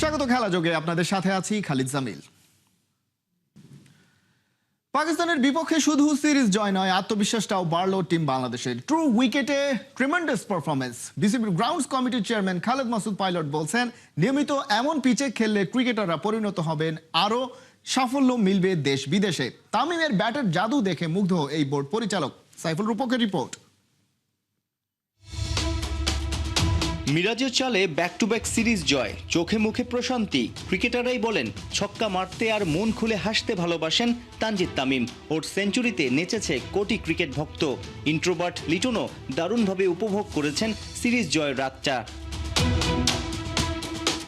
স্বাগত খেলা যোগে, আপনাদের সাথে আছি খালিদ জামিল। পাকিস্তানের বিপক্ষে শুধু সিরিজ জয় নয়, আত্মবিশ্বাসটাও বাড়লো টিম বাংলাদেশের। ট্রু উইকেটে ট্রিমেন্ডাস পারফরমেন্স। বিসিবির গ্রাউন্ডস কমিটির চেয়ারম্যান খালেদ মাসুদ পাইলট বলছেন, নিয়মিত এমন পিচে খেললে ক্রিকেটাররা পরিণত হবেন আরও সাফল্য মিলবে দেশ বিদেশে। তামিমের ব্যাটের জাদু দেখে মুগ্ধ এই বোর্ড পরিচালক। সাইফুল রূপকের রিপোর্ট। মিরাজের চালে ব্যাক টু ব্যাক সিরিজ জয়, চোখে মুখে প্রশান্তি। ক্রিকেটাররাই বলেন ছক্কা মারতে আর মন খুলে হাসতে ভালোবাসেন তানজিদ তামিম। ওর সেঞ্চুরিতে নেচেছে কোটি ক্রিকেট ভক্ত। ইন্ট্রোভার্ট লিটনও দারুণভাবে উপভোগ করেছেন সিরিজ জয়ের রাতটা।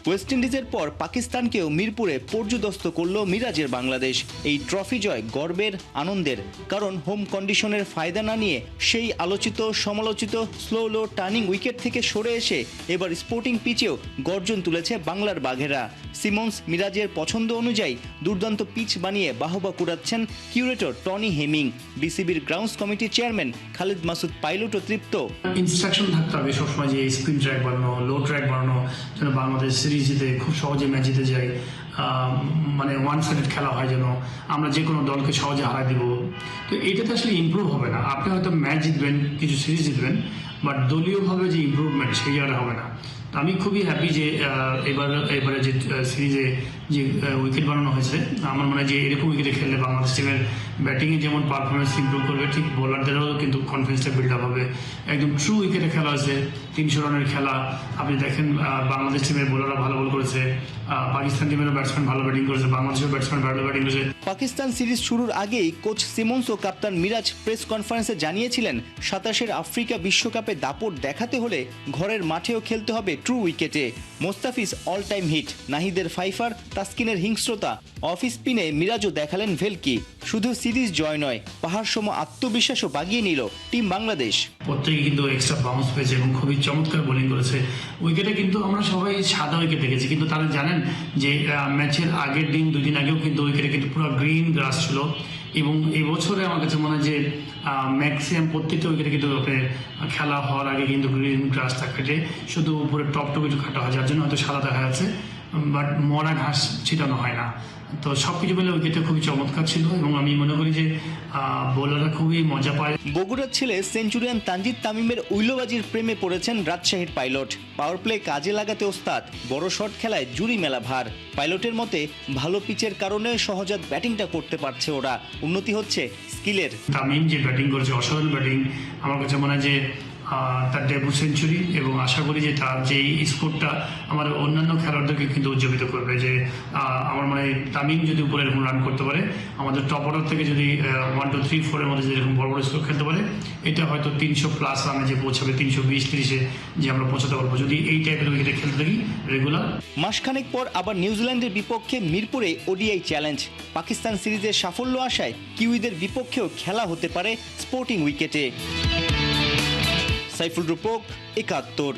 ওয়েস্ট ইন্ডিজের পর পাকিস্তানকেও মিরপুরে পর্যুদস্ত করল মিরাজের বাংলাদেশ। এই ট্রফি জয় গর্বের, আনন্দের, কারণ হোম কন্ডিশনের ফায়দা না নিয়ে সেই আলোচিত সমালোচিত স্লো টার্নিং উইকেট থেকে সরে এসে এবার স্পোর্টিং পিচেও গর্জন তুলেছে বাংলার বাঘেরা। সিমন্স মিরাজের পছন্দ অনুযায়ী দুর্দান্ত পিচ বানিয়ে বাহবা কুড়াচ্ছেন কিউরেটর টনি হেমিং। বিসিবির গ্রাউন্ডস কমিটির চেয়ারম্যান খালেদ মাসুদ পাইলটও তৃপ্ত। ইনস্ট্রাকশন থাকতে হবে সবসময় যে স্পিন ট্র্যাক বানানো, লো ট্র্যাক বানানো, যেন বাংলাদেশ সিরিজ জিতে খুব সহজে ম্যাচ জিতে যায়। মানে ওয়ান সাইডেড খেলা হয়, যেন আমরা যে কোনো দলকে সহজে হারাই দিব। তো এটাতে আসলে ইমপ্রুভ হবে না। আপনি হয়তো ম্যাচ জিতবেন, কিছু সিরিজ জিতবেন, বাট দলীয়ভাবে যে ইমপ্রুভমেন্ট সেই জায়গাটা হবে না। তো আমি খুবই হ্যাপি যে এবারে যে সিরিজে যে উইকেট বানানো হয়েছে। আমার মনে হয় যে এরকম উইকেটে খেললে বাংলাদেশ টিমের ব্যাটিংয়ে যেমন পারফরমেন্স ইমপ্রুভ করবে, ঠিক বোলারদেরও কিন্তু কনফিডেন্সটা বিল্ড আপ হবে। একদম ট্রু উইকেটে খেলা হয়েছে, 300 রানের খেলা। আপনি দেখেন বাংলাদেশ টিমের বোলাররা ভালো বল করেছে, পাকিস্তান টিমেরও ব্যাটসম্যান ভালো ব্যাটিং করেছে, বাংলাদেশের ব্যাটসম্যান ভালো ব্যাটিং করেছে। পাকিস্তান সিরিজ শুরুর আগেই কোচ সিমন্স ও কাপ্তান মিরাজ প্রেস কনফারেন্সে জানিয়েছিলেন, 27-এর আফ্রিকা বিশ্বকাপে দাপট দেখাতে হলে ঘরের মাঠেও খেলতে হবে ট্রু উইকেটে। মোস্তাফিজ অল টাইম হিট, নাহিদের ফাইফার, তাসকিনের হিংস্রতা, অফ স্পিনে মিরাজও দেখালেন ভেলকি। শুধু সিরিজ জয় নয়, পাহাড় সম আত্মবিশ্বাসও বাগিয়ে নিল টিম বাংলাদেশ। প্রত্যেকে কিন্তু এক্সট্রা বাউন্স পেয়েছে এবং খুবই চমৎকার বোলিং করেছে। উইকেটে কিন্তু আমরা সবাই সাদা উইকেট দেখেছি, কিন্তু তারা জানেন যে ম্যাচের আগের দিন, 2 দিন আগেও কিন্তু উইকেটে কিন্তু পুরো গ্রিন গ্রাস ছিল। এবং এবছরে আমার কাছে মনে হয় যে ম্যাক্সিমাম প্রত্যেকটা উইকেটে কিন্তু খেলা হওয়ার আগে কিন্তু গ্রিন গ্রাসটা কেটে শুধু উপরে টপ একটু কাটা হয়, যার জন্য হয়তো সাদা দেখা যাচ্ছে, বাট মরা ঘাস ছিটানো হয় না। তো সবকিছু মিলে উইকেটটা খুবই চমৎকার ছিল এবং আমি মনে করি যে বোলাররা খুবই মজা পায়। বগুড়ার ছেলে সেঞ্চুরিয়ান তানজিদ তামিমের উইলোবাজির প্রেমে পড়েছেন রাজশাহীর পাইলট। পাওয়ার প্লে কাজে লাগাতে ওস্তাদ, বড় শট খেলায় জুরি মেলা ভার। পাইলটের মতে ভালো পিচের কারণে সহজাত ব্যাটিংটা করতে পারছে ওরা, উন্নতি হচ্ছে স্কিলের। তামিম যে ব্যাটিং করেছে অসাধারণ ব্যাটিং। আমার কাছে মনে হয় যে তার ডেবু সেঞ্চুরি, এবং আশা করি যে তার যে স্কোরটা আমার অন্যান্য খেলোয়াড়দেরকে কিন্তু উজ্জীবিত করবে। যে আমার মনে হয় তামিম যদি উপরে এরকম রান করতে পারে, আমাদের টপ অর্ডার থেকে যদি 1, 2, 3, 4 এর মধ্যে যদি এরকম বড় বড় স্কোর খেলতে পারে, এটা হয়তো 300+ রানে যে পৌঁছাবে, 320-30-এ যে আমরা পৌঁছাতে পারবো যদি এই টাইপের উইকেটে খেলতে থাকি রেগুলার। মাসখানেক পর আবার নিউজিল্যান্ডের বিপক্ষে মিরপুরে ওডিআই চ্যালেঞ্জ। পাকিস্তান সিরিজের সাফল্য আশায় কিউইদের বিপক্ষেও খেলা হতে পারে স্পোর্টিং উইকেটে। সাইফুল রূপক, 71।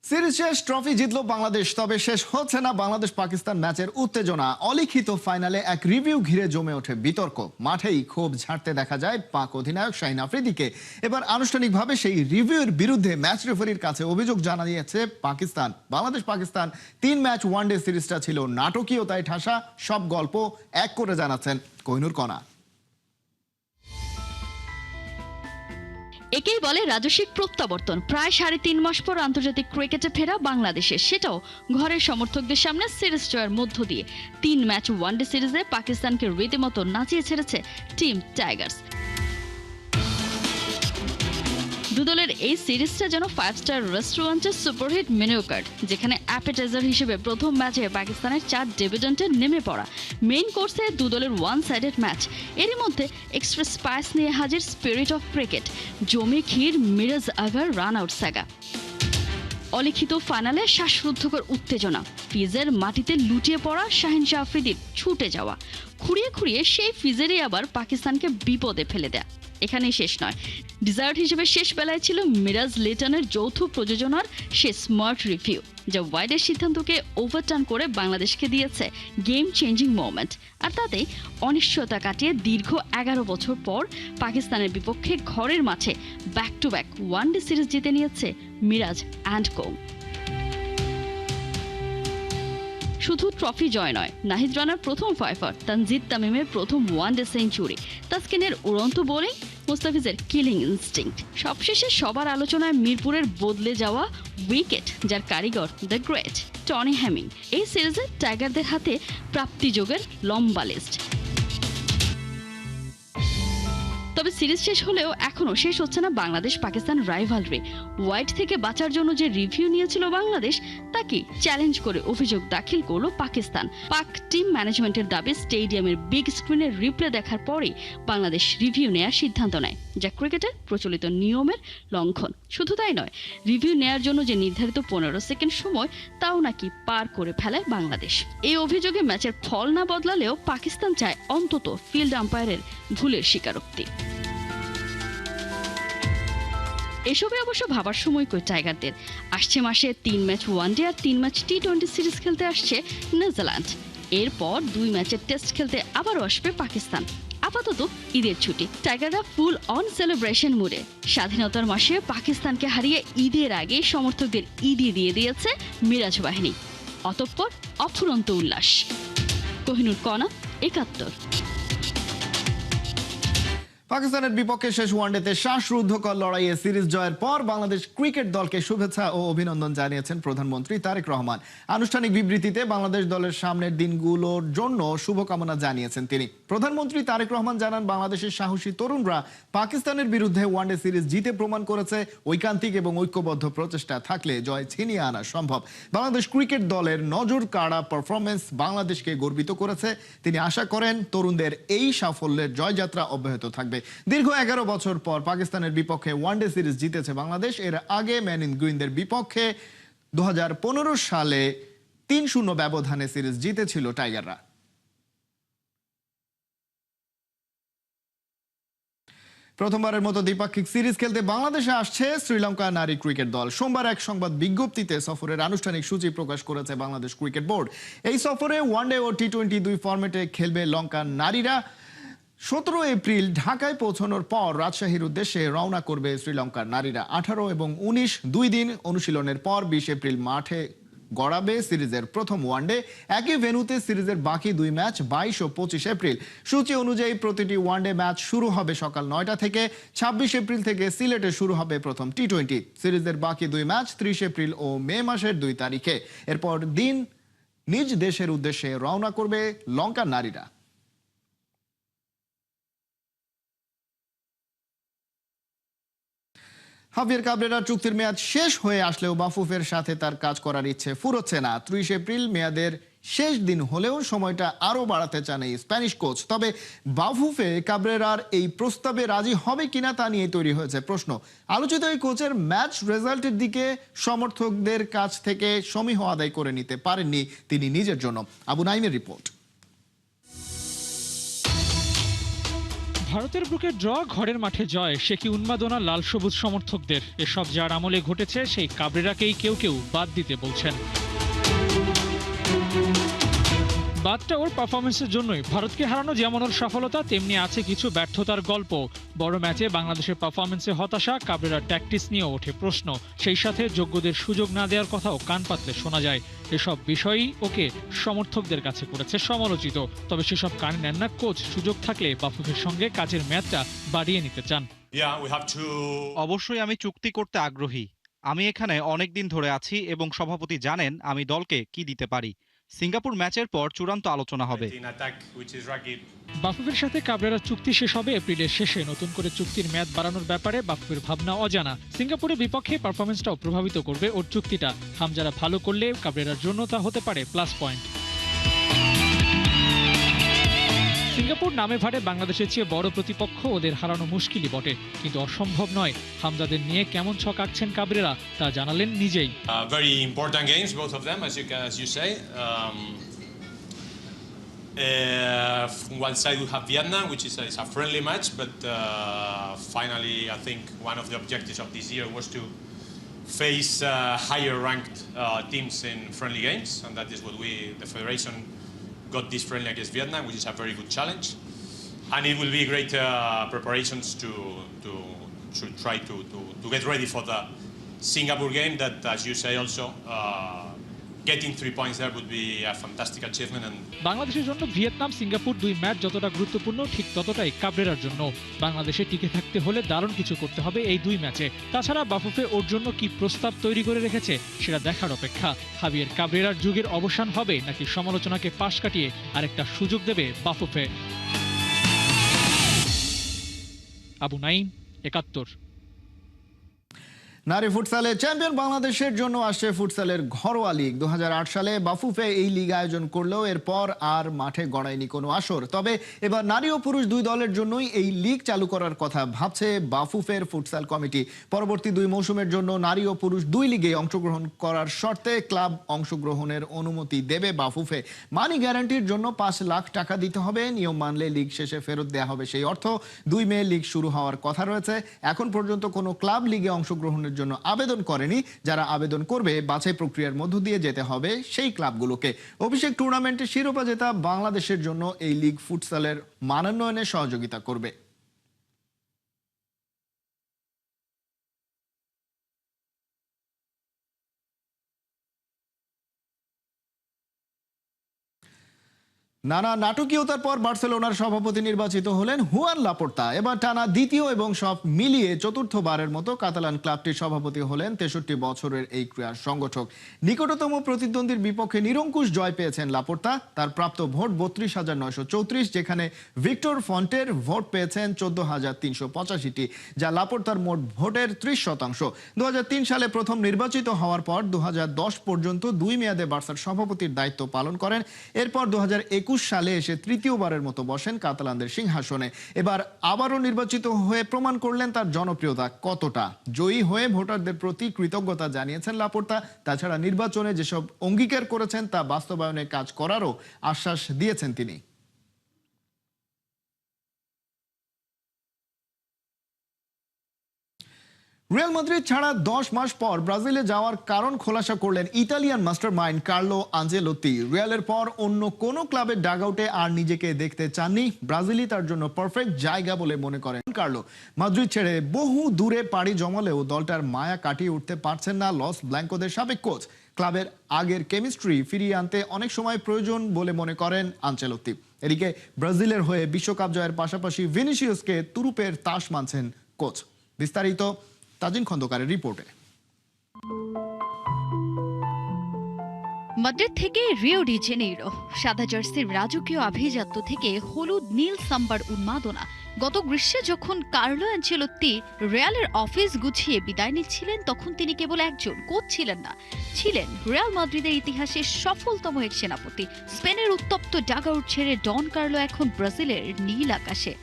সিরিজ শেষ, ট্রফি জিতলো বাংলাদেশ, তবে শেষ হচ্ছে না বাংলাদেশ পাকিস্তান ম্যাচের উত্তেজনা। অলিখিত ফাইনালে এক রিভিউ ঘিরে জমে ওঠে বিতর্ক। মাঠেই ক্ষোভ ঝাড়তে দেখা যায় পাক অধিনায়ক শাহিন আফ্রিদিকে। এবার আনুষ্ঠানিকভাবে সেই রিভিউর বিরুদ্ধে ম্যাচ রেফারির কাছে অভিযোগ জানিয়েছে পাকিস্তান। বাংলাদেশ পাকিস্তান 3 ম্যাচ ওয়ানডে সিরিজটা ছিল নাটকীয়তায় ঠাসা, সব গল্প এক করে জানাচ্ছেন কোহিনুর কণা। একেই বলে রাজস্বিক প্রত্যাবর্তন। প্রায় 3.5 মাস পর আন্তর্জাতিক ক্রিকেটে ফেরা বাংলাদেশের, সেটাও ঘরের সমর্থকদের সামনে সিরিজ জয়ের মধ্য দিয়ে। 3 ম্যাচ ওয়ানডে সিরিজে পাকিস্তানকে রীতিমতো নাচিয়ে ছেড়েছে টিম টাইগার্স। দুদলের এই সিরিজটা যেন 5 স্টার রেস্টুরেন্টের সুপারহিট মেনু কার্ড, যেখানে অ্যাপেটাইজার হিসেবে প্রথম ম্যাচে পাকিস্তানের 4 ডেবিউট্যান্টে নেমে পড়া, মেইন কোর্সে দুদলের ওয়ান সাইডেড ম্যাচ, এরই মধ্যে এক্সট্রা স্পাইস নিয়ে হাজির স্পিরিট অফ ক্রিকেট, জমি ক্ষীর মিরাজ আগার রান আউট সাগা। অলিখিত ফাইনালে শ্বাসরুদ্ধকর উত্তেজনা, ফিজের মাটিতে লুটিয়ে পড়া শাহিন শাহ আফ্রিদির ছুটে যাওয়া, খুঁড়িয়ে সেই ফিজেরই আবার পাকিস্তানকে বিপদে ফেলে দেয়া। এখানেই শেষ নয়, ডিজার্ট হিসেবে শেষ বেলায় ছিল মিরাজ লিটনের যৌথ প্রযোজনার সে স্মার্ট রিভিউ, যা ওয়াইডের সিদ্ধান্তকে ওভারটার্ন করে বাংলাদেশকে দিয়েছে গেম চেঞ্জিং মোমেন্ট। আর তাতেই অনিশ্চয়তা কাটিয়ে দীর্ঘ 11 বছর পর পাকিস্তানের বিপক্ষে ঘরের মাঠে back to back one day series জিতে নিয়েছে মিরাজ অ্যান্ড কো। শুধু ট্রফি জয় নয়, নাহিদ রানার প্রথম ফাইফার, তানজিদ তামিমের প্রথম ওয়ানডে সেঞ্চুরি, তাসকিনের উড়ন্ত বোলিং, মুস্তাফিজের কিলিং ইনস্টিংক্ট, সবশেষে সবার আলোচনায় মিরপুরের বদলে যাওয়া উইকেট, যার কারিগর দ্য গ্রেট টনি হ্যামিং। এই সিরিজে টাইগারদের হাতে প্রাপ্তিযোগের লম্বা লিস্ট। তবে সিরিজ শেষ হলেও এখনও শেষ হচ্ছে না বাংলাদেশ পাকিস্তান রাইভালরি। হোয়াইট থেকে বাঁচার জন্য যে রিভিউ নিয়েছিল বাংলাদেশ, তাকে চ্যালেঞ্জ করে অভিযোগ দাখিল করল পাকিস্তান। পাক টিম ম্যানেজমেন্টের দাবি, স্টেডিয়ামের বিগ স্ক্রিনের রিপ্লে দেখার পরেই বাংলাদেশ রিভিউ নেওয়ার সিদ্ধান্ত নেয়, যা ক্রিকেটের প্রচলিত নিয়মের লঙ্ঘন। শুধু তাই নয়, রিভিউ নেওয়ার জন্য যে নির্ধারিত 15 সেকেন্ড সময়, তাও নাকি পার করে ফেলায় বাংলাদেশ। এই অভিযোগে ম্যাচের ফল না বদলালেও পাকিস্তান চায় অন্তত ফিল্ড আম্পায়ারের ভুলের স্বীকারোক্তি। এসবে অবশ্য ভাবার সময় কই টাইগারদের। আসছে মাসে 3 ম্যাচ ওয়ানডে আর 3 ম্যাচ টি-20 সিরিজ খেলতে আসছে নিউজিল্যান্ড। এরপর 2 ম্যাচের টেস্ট খেলতে আবারও আসবে পাকিস্তান। আপাতত ঈদের ছুটি, টাইগাররা ফুল অন সেলিব্রেশন মুডে। স্বাধীনতার মাসে পাকিস্তানকে হারিয়ে ঈদের আগে সমর্থকদের ঈদই দিয়ে দিয়েছে মিরাজ বাহিনী। অতঃপর অফুরন্ত উল্লাস। কোহিনুর কণা, 71। পাকিস্তানের বিপক্ষে শেষ ওয়ানডেতে শ্বাসরুদ্ধকর লড়াইয়ে সিরিজ জয়ের পর বাংলাদেশ ক্রিকেট দলকে শুভেচ্ছা ও অভিনন্দন জানিয়েছেন প্রধানমন্ত্রী তারেক রহমান। আনুষ্ঠানিক বিবৃতিতে বাংলাদেশ দলের সামনের দিনগুলোর জন্য শুভকামনা জানিয়েছেন তিনি। প্রধানমন্ত্রী তারেক রহমান জানান, বাংলাদেশের সাহসী তরুণরা পাকিস্তানের বিরুদ্ধে ওয়ানডে সিরিজ জিতে প্রমাণ করেছে ঐকান্তিক এবং ঐক্যবদ্ধ প্রচেষ্টা থাকলে জয় ছিনিয়ে আনা সম্ভব। বাংলাদেশ ক্রিকেট দলের নজর কাড়া পারফরমেন্স বাংলাদেশকে গর্বিত করেছে। তিনি আশা করেন তরুণদের এই সাফল্যের জয়যাত্রা অব্যাহত থাকবে। দীর্ঘ 11 বছর পর পাকিস্তানের বিপক্ষে ওয়ানডে সিরিজ জিতেছে বাংলাদেশ। এর আগে ম্যান ইন গ্রিনদের বিপক্ষে 2015 সালে 3-0 ব্যবধানে সিরিজ জিতেছিল টাইগাররা। প্রথমবারের মতো দ্বিপাক্ষিক সিরিজ খেলতে বাংলাদেশে আসছে শ্রীলঙ্কা নারী ক্রিকেট দল। সোমবার এক সংবাদ বিজ্ঞপ্তিতে সফরের আনুষ্ঠানিক সূচি প্রকাশ করেছে বাংলাদেশ ক্রিকেট বোর্ড। এই সফরে ওয়ানডে ও টি-20 দুই ফরম্যাটে খেলবে লঙ্কান নারীরা। 17 এপ্রিল ঢাকায় পৌঁছানোর পর রাজশাহীর উদ্দেশ্যে রওনা করবে শ্রীলঙ্কার নারীরা। 18 এবং 19 দুই দিন অনুশীলনের পর 20 এপ্রিল মাঠে গড়াবে সিরিজের প্রথম ওয়ানডে। একই ভেন্যুতে সিরিজের বাকি 2 ম্যাচ 22 ও 25 এপ্রিল। সূচি অনুযায়ী প্রতিটি ওয়ানডে ম্যাচ শুরু হবে সকাল 9টা থেকে। 26 এপ্রিল থেকে সিলেটে শুরু হবে প্রথম টি-20। সিরিজের বাকি 2 ম্যাচ 30 এপ্রিল ও মে মাসের 2 তারিখে। এরপর দিন নিজ দেশের উদ্দেশ্যে রওনা করবে লঙ্কার নারীরা। হাভিয়ার কাবরেরার চুক্তির মেয়াদ শেষ হয়ে আসলেও বাফুফের সাথে তার কাজ করার ইচ্ছে ফুরোচ্ছে না। 30 এপ্রিল মেয়াদের শেষ দিন হলেও সময়টা আরও বাড়াতে চান এই স্প্যানিশ কোচ। তবে বাফুফে কাবরেরার এই প্রস্তাবে রাজি হবে কিনা তা নিয়ে তৈরি হয়েছে প্রশ্ন। আলোচিত এই কোচের ম্যাচ রেজাল্টের দিকে সমর্থকদের কাছ থেকে সমীহ আদায় করে নিতে পারেননি তিনি নিজের জন্য। আবু নাইমের রিপোর্ট। ভারতের বুকে ড্র, ঘরের মাঠে জয়, সে কি উন্মাদনা লাল সবুজ সমর্থকদের। এসব যার আমলে ঘটেছে সেই কাবরেরাকেই কেউ কেউ বাদ দিতে বলছেন। বাদটা ওর পারফরমেন্সের জন্যই। ভারতকে হারানো যেমন ওর সফলতা, তেমনি আছে কিছু ব্যর্থতার গল্প। বড় ম্যাচে বাংলাদেশের পারফরমেন্সে হতাশা, কাবরেরার ট্যাকটিক্স নিয়েও ওঠে প্রশ্ন। সেই সাথে যোগ্যদের সুযোগ না দেওয়ার কথাও কান পাতলে শোনা যায়। এসব বিষয়ই ওকে সমর্থকদের কাছে করেছে সমালোচিত। তবে সেসব কানে নেন না কোচ। সুযোগ থাকলে বাফুফের সঙ্গে কাজের মেয়াদটা বাড়িয়ে নিতে চান। অবশ্যই আমি চুক্তি করতে আগ্রহী। আমি এখানে অনেক দিন ধরে আছি এবং সভাপতি জানেন আমি দলকে কি দিতে পারি। সিঙ্গাপুর ম্যাচের পর চূড়ান্ত আলোচনা হবে। বাফুফের সাথে কাবরেরার চুক্তি শেষ হবে এপ্রিলের শেষে। নতুন করে চুক্তির মেয়াদ বাড়ানোর ব্যাপারে বাফুফের ভাবনা অজানা। সিঙ্গাপুরের বিপক্ষে পারফরমেন্সটাও প্রভাবিত করবে ওর চুক্তিটা। হামজারা ভালো করলে কাবরেরার জন্য তা হতে পারে প্লাস পয়েন্ট। সিঙ্গাপুর নামে ভারে বাংলাদেশের চেয়ে বড় প্রতিপক্ষ, ওদের হারানো মুশকিলই বটে, কিন্তু অসম্ভব নয়। হামজাদের নিয়ে কেমন ছক আঁকছেন কাবরেরা তা জানালেন নিজেই। Very important games, both of them, as you say. From one side we have Vietnam, which is a friendly match, but finally I think one of the objectives of this year was to face higher ranked teams in friendly games, and that is what the Federation got this friendly against Vietnam, which is a very good challenge, and it will be great preparations to try to get ready for the Singapore game that, as you say, also getting 3 points there would be a fantastic achievement. And বাংলাদেশের জন্য Vietnam Singapore দুই match যতটা গুরুত্বপূর্ণ ঠিক ততটাই কাবরেরার জন্য। বাংলাদেশে টিকে থাকতে হলে দারুণ কিছু করতে হবে এই দুই ম্যাচে। তাছাড়া বাফুফে ওর জন্য কি প্রস্তাব তৈরি করে রেখেছে সেটা দেখার অপেক্ষা। হাবিয়ার কাবরেরার যুগের অবসান হবে নাকি সমালোচনাকে পাশ কাটিয়ে আরেকটা সুযোগ দেবে বাফুফে? আবু নাইম, ৭১। নারী ফুটসালে চ্যাম্পিয়ন বাংলাদেশের জন্য আসছে ফুটসালের ঘরোয়া লীগ। 2008 সালে বাফুফে এই লীগ আয়োজন করলেও এরপর আর মাঠে গড়ায়নি কোনো আসর। তবে এবার নারী ও পুরুষ দুই দলের জন্যই এই লীগ চালু করার কথা ভাবছে বাফুফের ফুটসাল কমিটি। পরবর্তী 2 মৌসুমের জন্য নারী ও পুরুষ দুই লিগে অংশগ্রহণ করার শর্তে ক্লাব অংশগ্রহণের অনুমতি দেবে বাফুফে। মানি গ্যারান্টির জন্য 5 লাখ টাকা দিতে হবে। নিয়ম মানলে লীগ শেষে ফেরত দেওয়া হবে সেই অর্থ। 2 মে লীগ শুরু হওয়ার কথা রয়েছে। এখন পর্যন্ত কোনো ক্লাব লিগে অংশগ্রহণের জন্য আবেদন করেনি। যারা আবেদন করবে বাছাই প্রক্রিয়ার মধ্য দিয়ে যেতে হবে সেই ক্লাবগুলোকে। অভিষেক টুর্নামেন্টে শিরোপা জেতা বাংলাদেশের জন্য এই লীগ ফুটসালের মানোন্নয়নে সহযোগিতা করবে। নানা নাটকীয়তার পর বার্সেলোনার সভাপতি নির্বাচিত হলেন হুয়ান লাপোর্তা। এবার টানা দ্বিতীয় এবং সব মিলিয়ে চতুর্থবারের মতো কাতালান ক্লাবটির সভাপতি হলেন 63 বছরের এই ক্রীড়া সংগঠক। নিকটতম প্রতিদ্বন্দ্বীর বিপক্ষে নিরঙ্কুশ জয় পেয়েছেন লাপোর্তা। তার প্রাপ্ত ভোট 32,934, যেখানে ভিক্টর ফন্টের ভোট পেয়েছেন 14,385টি, যা লাপোর্তার মোট ভোটের 30%। 2003 সালে প্রথম নির্বাচিত হওয়ার পর 2010 পর্যন্ত 2 মেয়াদে বার্সার সভাপতির দায়িত্ব পালন করেন। এরপর 2021 সালে এসে তৃতীয়বারের মতো বসেন কাতালানদের সিংহাসনে। এবার আবারও নির্বাচিত হয়ে প্রমাণ করলেন তার জনপ্রিয়তা কতটা। জয়ী হয়ে ভোটারদের প্রতি কৃতজ্ঞতা জানিয়েছেন লাপোর্তা। তাছাড়া নির্বাচনে যেসব অঙ্গীকার করেছেন তা বাস্তবায়নে কাজ করারও আশ্বাস দিয়েছেন তিনি। রিয়াল মাদ্রিদ ছাড়া 10 মাস পর ব্রাজিলে যাওয়ার কারণ খোলাসা করলেন Italian master mind Carlo Ancelotti. রিয়ালের পর অন্য কোনো ক্লাবের ডাগআউটে আর নিজেকে দেখতে চাননি। ব্রাজিলই তার জন্য পারফেক্ট জায়গা বলে মনে করেন কার্লো। মাদ্রিদ ছেড়ে বহু দূরে পাড়ি জমালেও দলটার মায়া কাটিয়ে উঠতে পারছেন না লস ব্ল্যাঙ্কোদের সাবেক কোচ। ক্লাবের আগের কেমিস্ট্রি ফিরিয়ে আনতে অনেক সময় প্রয়োজন বলে মনে করেন আনচেলোত্তি। এদিকে ব্রাজিলের হয়ে বিশ্বকাপ জয়ের পাশাপাশি ভিনিসিয়াসকে তুরুপের তাস মানছেন কোচ। বিস্তারিত তাজিন খন্দকারের রিপোর্টে। মাদ্রিদ থেকে রিও ডি জেনেইরো, সাদা জার্সির রাজকীয় আভিজাত্য থেকে হলুদ নীল সাম্বার উন্মাদনা। গত গ্রীষ্মে যখন কার্লো আনচেলোত্তি রিয়ালের অফিস গুছিয়ে বিদায় নিচ্ছিলেন, তখন তিনি কেবল একজন কোচ ছিলেন না, ছিলেন রিয়াল মাদ্রিদের ইতিহাসের সফলতম এক সেনাপতি। স্পেনের উত্তপ্ত ডাগআউট ছেড়ে ডন কার্লো এখন ব্রাজিলের নীল আকাশে।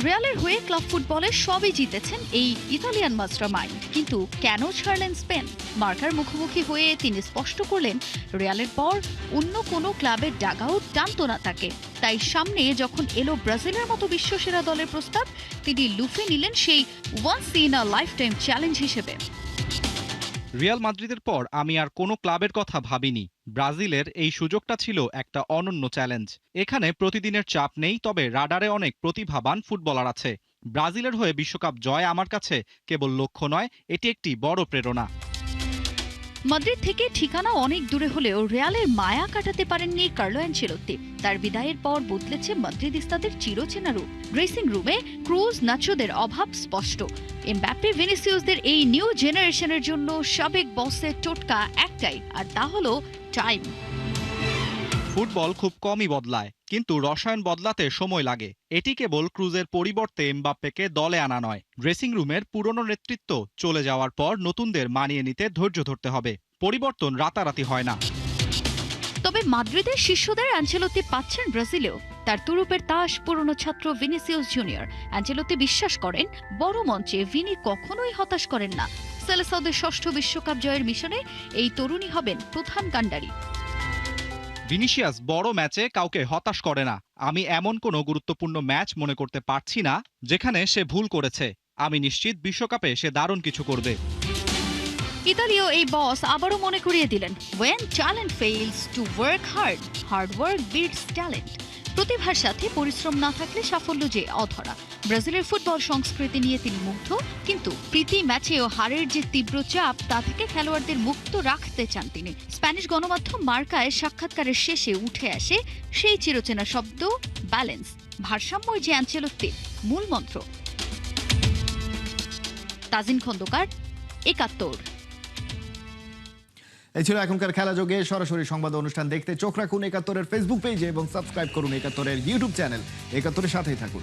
রিয়ালের হয়ে ক্লাব ফুটবলে সবই জিতেছেন এই ইতালিয়ান মাস্টারমাইন্ড। কিন্তু কেন ছাড়লেন স্পেন? মার্কার মুখোমুখি হয়ে তিনি স্পষ্ট করলেন রিয়ালের পর অন্য কোনো ক্লাবের ডাগআউট টানতো না তাকে। তাই সামনে যখন এলো ব্রাজিলের মতো বিশ্বসেরা দলের প্রস্তাব, তিনি লুফে নিলেন সেই once in a lifetime challenge হিসেবে। রিয়াল মাদ্রিদের পর আমি আর কোনো ক্লাবের কথা ভাবিনি। ব্রাজিলের এই সুযোগটা ছিল একটা অনন্য চ্যালেঞ্জ। এখানে প্রতিদিনের চাপ নেই, তবে রাডারে অনেক প্রতিভাবান ফুটবলার আছে। ব্রাজিলের হয়ে বিশ্বকাপ জয় আমার কাছে কেবল লক্ষ্য নয়, এটি একটি বড় প্রেরণা। মাদ্রিদ থেকে ঠিকানা অনেক দূরে হলেও রিয়ালের মায়া কাটাতে পারেননি কার্লো আনচেলোত্তি। তার বিদায়ের পর বদলেছে মাদ্রিদিস্তাদের চিরচেনা রূপ। ড্রেসিং রুমে ক্রুজ নাচোদের অভাব স্পষ্ট। এমবাপ্পে ভিনিসিয়াসদের এই নিউ জেনারেশনের জন্য সাবেক বসের টোটকা একটাই, আর তা হলো টাইম। ফুটবল খুব কমই বদলায়, কিন্তু রসায়ন বদলাতে সময় লাগে। এটি কেবল ক্রুজের পরিবর্তে এমবাপ্পেকে দলে আনা নয়। ড্রেসিং রুমের পুরনো নেতৃত্ব চলে যাওয়ার পর নতুনদের মানিয়ে নিতে ধৈর্য ধরতে হবে। পরিবর্তন রাতারাতি হয় না। তবে মাদ্রিদের শিষ্যদের আনচেলোত্তি পাচ্ছেন ব্রাজিলেও। তার তুরুপের তাস পুরনো ছাত্র ভিনিসিয়াস জুনিয়র। আনচেলোত্তি বিশ্বাস করেন বড় মঞ্চে ভিনি কখনোই হতাশ করেন না। সেলেসাওদের 6ষ্ঠ বিশ্বকাপ জয়ের মিশনে এই তরুণী হবেন প্রধান কাণ্ডারি। ভিনিসিয়াস বড় ম্যাচে কাউকে হতাশ করে না। আমি এমন কোনো গুরুত্বপূর্ণ ম্যাচ মনে করতে পারছি না যেখানে সে ভুল করেছে। আমি নিশ্চিত বিশ্বকাপে সে দারুণ কিছু করবে। ইতালীয় এই বস আবারও মনে করিয়ে দিলেন, when talent fails to work hard, hard work beats talent. প্রতিভার সাথে পরিশ্রম না থাকলে সাফল্য যে অধরা। ব্রাজিলের ফুটবল সংস্কৃতি নিয়ে তিনি মুগ্ধ, কিন্তু প্রীতি ম্যাচেও হারের যে তীব্র চাপ তা থেকে খেলোয়াড়দের মুক্ত রাখতে চান তিনি। স্প্যানিশ গণমাধ্যম মার্কায় সাক্ষাৎকারের শেষে উঠে আসে সেই চিরচেনা শব্দ ব্যালেন্স। ভারসাম্যই যে আনচেলত্তির মূল মন্ত্র। তাজিন খন্দকার, ৭১। এই ছিল এখনকার খেলা যোগে। সরাসরি সংবাদ অনুষ্ঠান দেখতে চোখ রাখুন ৭১-এর ফেসবুক পেজে এবং সাবস্ক্রাইব করুন ৭১-এর ইউটিউব চ্যানেল। ৭১-এর সাথেই থাকুন।